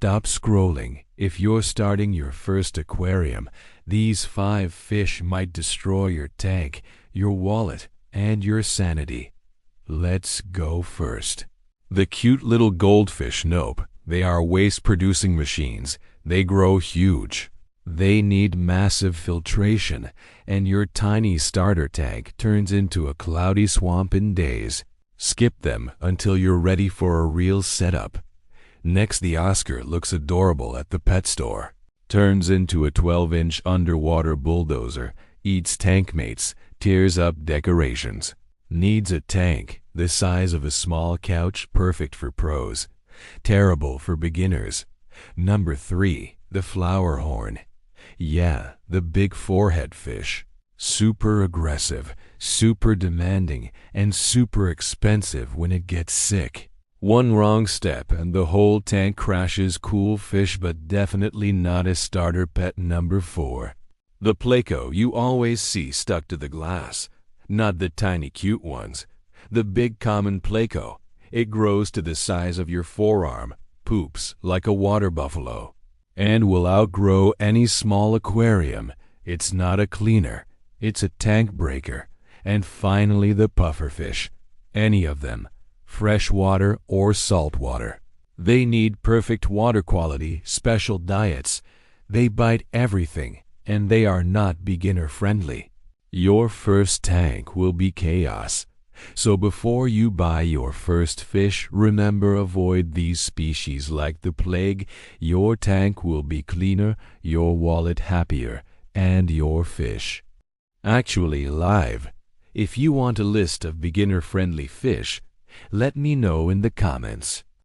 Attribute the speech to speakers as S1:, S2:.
S1: Stop scrolling. If you're starting your first aquarium, these 5 fish might destroy your tank, your wallet, and your sanity. Let's go first. The cute little goldfish. Nope. They are waste-producing machines. They grow huge. They need massive filtration, and your tiny starter tank turns into a cloudy swamp in days. Skip them until you're ready for a real setup. Next, the Oscar looks adorable at the pet store. Turns into a 12-inch underwater bulldozer, eats tank mates, tears up decorations. Needs a tank the size of a small couch, perfect for pros. Terrible for beginners. Number 3, the flower horn. Yeah, the big forehead fish. Super aggressive, super demanding, and super expensive when it gets sick. One wrong step and the whole tank crashes. Cool fish, but definitely not a starter pet. Number 4. The pleco you always see stuck to the glass. Not the tiny cute ones. The big common pleco. It grows to the size of your forearm, poops like a water buffalo, and will outgrow any small aquarium. It's not a cleaner, it's a tank breaker. And finally, the pufferfish. Any of them, freshwater or saltwater. They need perfect water quality, special diets. They bite everything, and they are not beginner-friendly. Your first tank will be chaos. So before you buy your first fish, remember, avoid these species like the plague. Your tank will be cleaner, your wallet happier, and your fish actually alive. If you want a list of beginner-friendly fish, let me know in the comments.